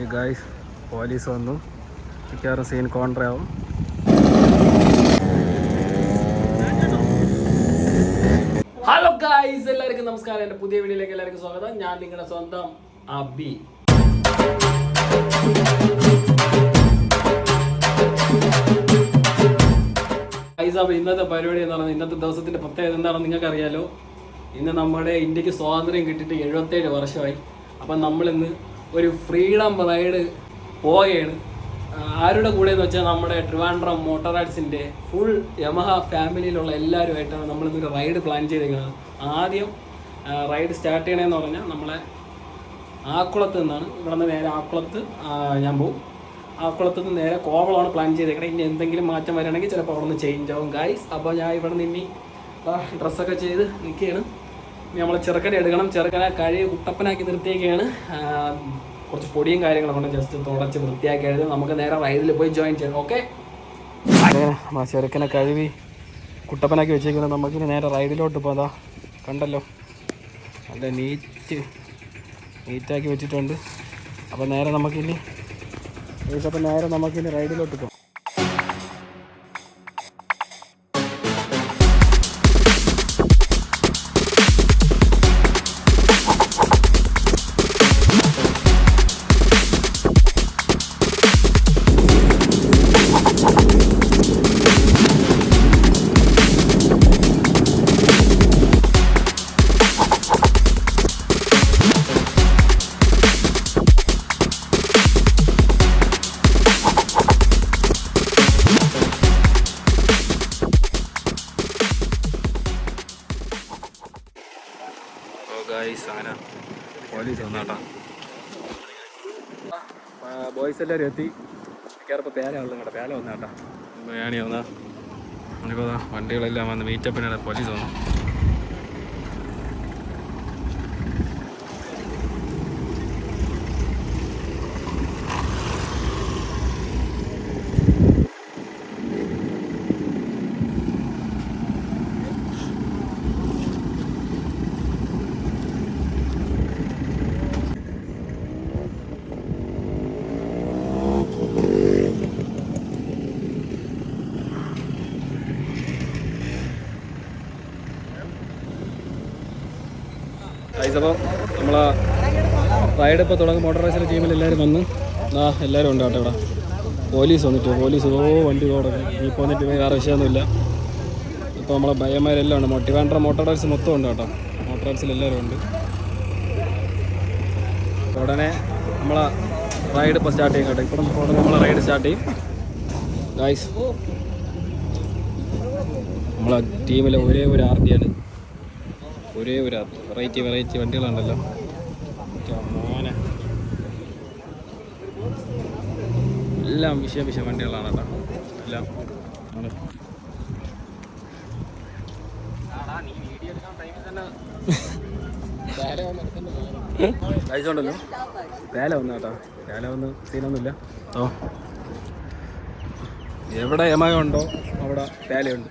ഈ guys police വന്നു. മിക്കവാറും സീൻ കോൺട്രാവും. ഹലോ ഗായ്സ്, എല്ലാവർക്കും നമസ്കാരം. എൻ്റെ പുതിയ വീഡിയോയിലേക്ക് എല്ലാവർക്കും സ്വാഗതം. ഞാൻ നിങ്ങളുടെ സ്വന്തം അബി. അപ്പോൾ ഇന്നത്തെ പരിപാടി എന്താണ്, ഇന്നത്തെ ദിവസത്തിൻ്റെ പ്രത്യേകത എന്താണെന്ന് നിങ്ങൾക്ക് അറിയാലോ. ഇന്ന് നമ്മുടെ ഇന്ത്യക്ക് സ്വാതന്ത്ര്യം കിട്ടിയിട്ട് 77 വർഷമായി. അപ്പം നമ്മളിന്ന് ഒരു ഫ്രീഡം റൈഡ് പോവുകയാണ്. ആരുടെ കൂടെ എന്ന് വെച്ചാൽ നമ്മുടെ ട്രിവാൻഡ്രം മോട്ടോർ റൈഡ്സിൻ്റെ ഫുൾ യമഹ ഫാമിലിയിലുള്ള എല്ലാവരുമായിട്ടാണ് നമ്മളിന്നൊരു റൈഡ് പ്ലാൻ ചെയ്തിരിക്കുന്നത്. ആദ്യം റൈഡ് സ്റ്റാർട്ട് ചെയ്യണമെന്ന് പറഞ്ഞാൽ നമ്മളെ ആക്കുളത്ത് നിന്നാണ്. ഇവിടെ നിന്ന് നേരെ ആക്കുളത്ത് ഞാൻ പോകും. ആക്കുളത്ത് നിന്ന് നേരെ കോവളമാണ് പ്ലാൻ ചെയ്തേക്കണം. ഇനി എന്തെങ്കിലും മാറ്റം വരികയാണെങ്കിൽ ചിലപ്പോൾ അവിടെ നിന്ന് ചേഞ്ച് ആവും ഗൈസ്. അപ്പോൾ ഞാൻ ഇവിടെ നിന്ന് ഇനി ഡ്രസ്സൊക്കെ ചെയ്ത് നിൽക്കുകയാണ്. നമ്മൾ ചെറുക്കനെ എടുക്കണം. ചെറുക്കനെ കഴുകി കുട്ടപ്പനാക്കി നിർത്തിയൊക്കെയാണ്. കുറച്ച് പൊടിയും കാര്യങ്ങളും കൊണ്ട് ജസ്റ്റ് തുടച്ച് വൃത്തിയാക്കിയത് നമുക്ക് നേരെ റൈഡിൽ പോയി ജോയിൻ ചെയ്യണം. ഓക്കെ, ചെറുക്കനെ കഴുകി കുട്ടപ്പനാക്കി വെച്ചേക്കുന്നത്. നമുക്കിനി നേരെ റൈഡിലോട്ട് പോകാം. കണ്ടല്ലോ, നല്ല നീറ്റാക്കി വെച്ചിട്ടുണ്ട്. അപ്പോൾ നേരെ നമുക്കിനി റൈഡിലോട്ട് പോകാം. അങ്ങനെ പോലീസ് വന്നാട്ടാ. ബോയ്സ് എല്ലാവരും എത്തി. മിക്കവാറും പേല ഉള്ളു. കേട്ടോ, പേല വന്നാട്ടാ. ബിരിയാണി വന്നാ നമുക്കോ വണ്ടികളെല്ലാം വന്ന് മീറ്റപ്പിനിടെ പോലീസ് വന്നു. അപ്പോൾ നമ്മളാ റൈഡ് ഇപ്പോൾ തുടങ്ങും. മോട്ടോർ റൈസിൻ്റെ ടീമിൽ എല്ലാവരും വന്ന് എല്ലാവരും ഉണ്ട് കേട്ടോ. ഇവിടെ പോലീസ് വന്നിട്ട് വണ്ടി തുടങ്ങി. ഇപ്പോൾ വന്നിട്ട് വേറെ വിഷയമൊന്നുമില്ല. ഇപ്പോൾ നമ്മളെ ഭയന്മാരെല്ലാം ഉണ്ട്. ട്രിവാൻഡ്രം മോട്ടോർ റൈഡ്സ് മൊത്തം ഉണ്ട് കേട്ടോ. മോട്ടോർ റൈഡ്സിൽ എല്ലാവരും ഉണ്ട്. ഉടനെ നമ്മളെ റൈഡ് ഇപ്പോൾ സ്റ്റാർട്ട് ചെയ്യും കേട്ടോ. ഇപ്പം ഉടനെ നമ്മളെ റൈഡ് സ്റ്റാർട്ട് ചെയ്യും ഗായ്സ്. നമ്മളെ ടീമിലെ ഒരേ ഒരു ആർഡിയാണ്. ഒരേ ഒരു വെറൈറ്റി വണ്ടികളുണ്ടല്ലോ. മോനെ എല്ലാം വിഷയം വണ്ടികളാണ് കേട്ടോ. എല്ലാം കഴിച്ചോണ്ടല്ലോ. വേല വന്നു കേട്ടോ. വേല വന്ന് സീനൊന്നുമില്ല. ഓ, എവിടെ യമഹ ഉണ്ടോ അവിടെ വേലയുണ്ട്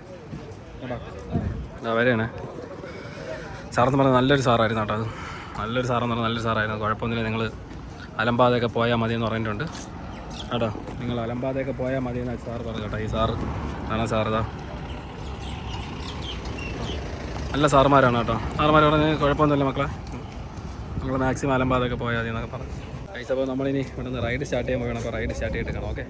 കേട്ടോ. വരെയാണ് സാറെന്ന് പറഞ്ഞാൽ നല്ലൊരു സാറായിരുന്നു കേട്ടോ. അത് നല്ലൊരു സാറായിരുന്നു. കുഴപ്പമൊന്നുമില്ല. നിങ്ങൾ അലമ്പാതെയൊക്കെ പോയാൽ മതി എന്ന് പറഞ്ഞിട്ടുണ്ട് കേട്ടോ. നിങ്ങൾ അലമ്പാതെയൊക്കെ പോയാൽ മതി എന്ന് സാറ് പറഞ്ഞു കേട്ടോ. ഈ സാറ് ആണ് സാറിതാ. നല്ല സാറുമാരാണ് കേട്ടോ. സാറുമാർ പറഞ്ഞ് കുഴപ്പമൊന്നുമില്ല മക്കളെ, നിങ്ങൾ മാക്സിമം അലമ്പാതെയൊക്കെ പോയാൽ മതി എന്നൊക്കെ പറഞ്ഞു. ഗൈസ്, അപ്പോൾ നമ്മളിനി ഇവിടെ നിന്ന് റൈഡ് സ്റ്റാർട്ട് ചെയ്യാൻ പോകണം. അപ്പോൾ റൈഡ് സ്റ്റാർട്ട് ചെയ്തിട്ട് കാണാം. ഓക്കെ,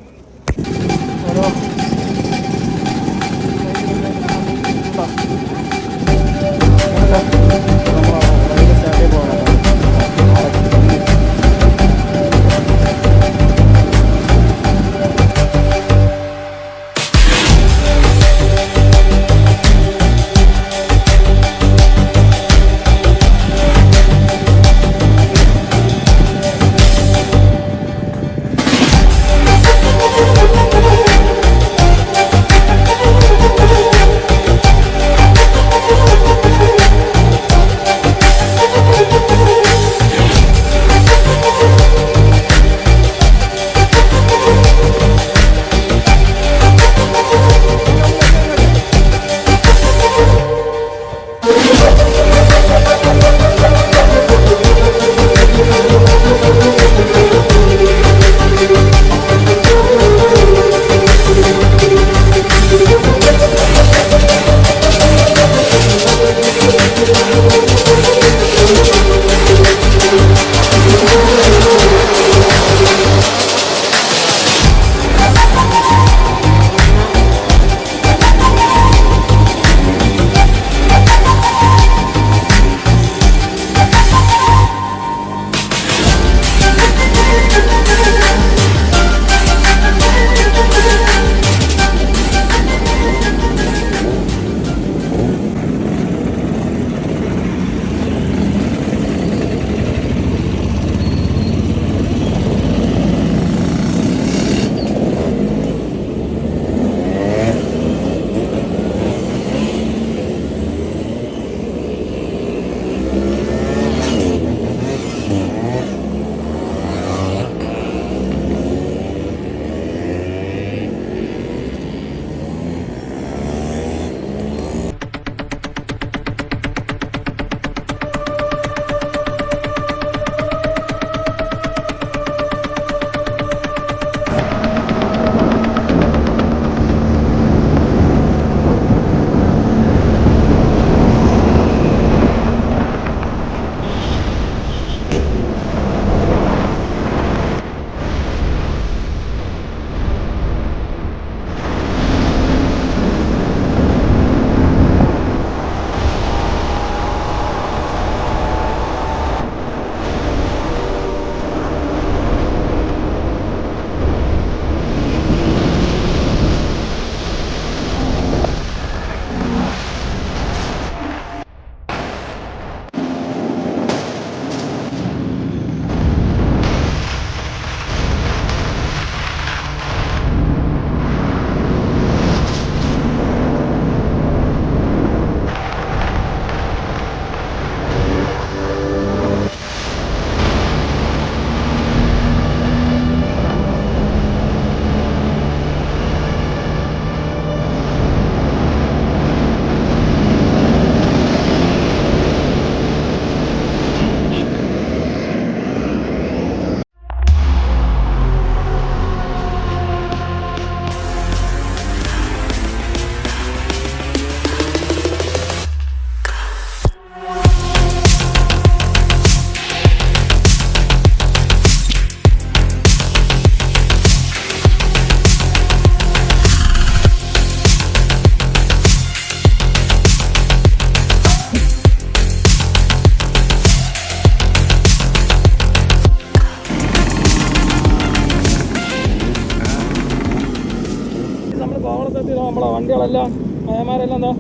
നമ്മളെ വണ്ടികളെല്ലാം പയ്യന്മാരെല്ലാം എന്താ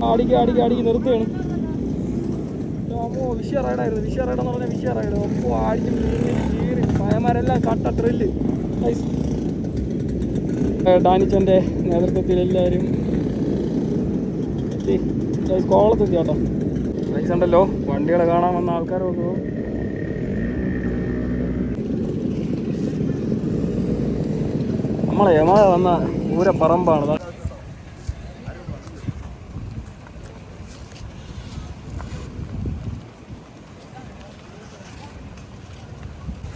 ആടിക്ക് നിർത്തുകയാണ്. വിഷയ റൈഡായിരുന്നു. വിഷയ റൈഡെന്ന് പറഞ്ഞാൽ വിഷയ റൈഡ്. അപ്പോൾ ആടിക്കും കീറി പയ്യന്മാരെല്ലാം കട്ട ത്രില്ല്. ഡാനിച്ചൻ്റെ നേതൃത്വത്തിൽ എല്ലാവരും എത്തി. കോവളത്തെത്തി കേട്ടോ. ഗൈസ് ഉണ്ടല്ലോ, വണ്ടികളെ കാണാൻ വന്ന ആൾക്കാർ നോക്കുമോ. നമ്മളെ യമ വന്ന പൂരപ്പറമ്പാണ്.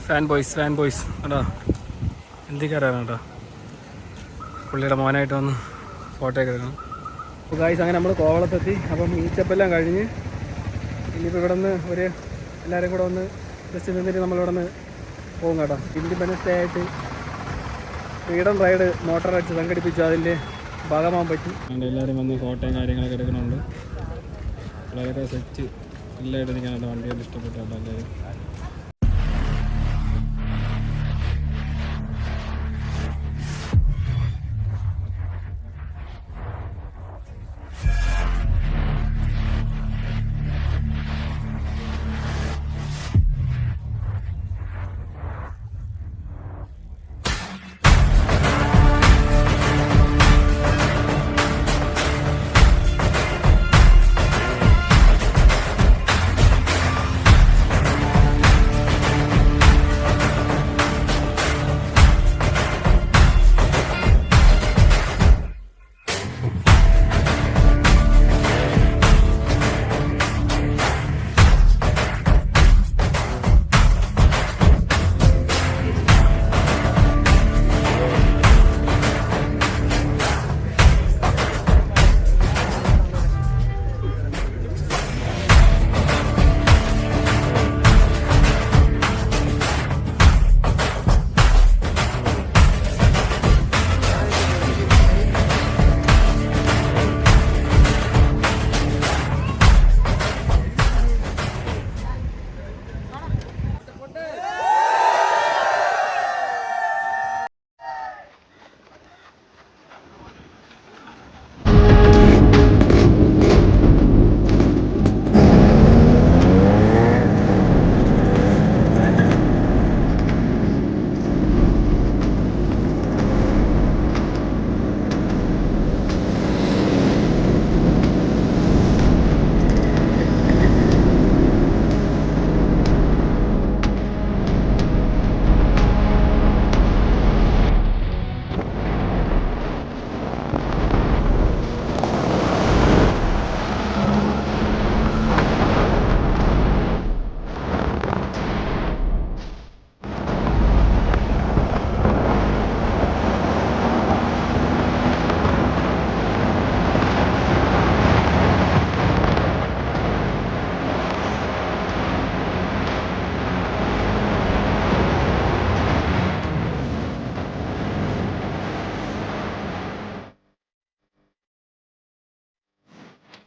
ഫാൻ ബോയ്സ് കേട്ടോ, എന്തിക്കാരാണ് കേട്ടോ. പുള്ളിയുടെ മോനായിട്ട് വന്ന് ഫോട്ടോ ഒക്കെ എടുക്കണം. അപ്പോൾ ഗൈസ് അങ്ങനെ നമ്മൾ കോവളത്തെത്തി. അപ്പം മീറ്റപ്പെല്ലാം കഴിഞ്ഞ് ഇനിയിപ്പോൾ ഇവിടെ നിന്ന് എല്ലാവരും കൂടെ ഒന്ന് ജസ്റ്റ് നിന്നിട്ട് നമ്മളിവിടെ നിന്ന് പോകും കേട്ടോ. ഇൻഡിപെൻഡൻസ് ഡേ ആയിട്ട് ഫ്രീഡം റൈഡ് മോട്ടോർ റൈഡ്സ് സംഘടിപ്പിച്ചു. അതിൻ്റെ ഭാഗമാകാൻ പറ്റി. എല്ലാവരും വന്ന് ഫോട്ടോയും കാര്യങ്ങളൊക്കെ എടുക്കുന്നുണ്ട്. വളരെ സെറ്റ് എല്ലായിട്ട് എനിക്കാണ് വണ്ടികൾ ഇഷ്ടപ്പെട്ടു കേട്ടോ എല്ലാവരും.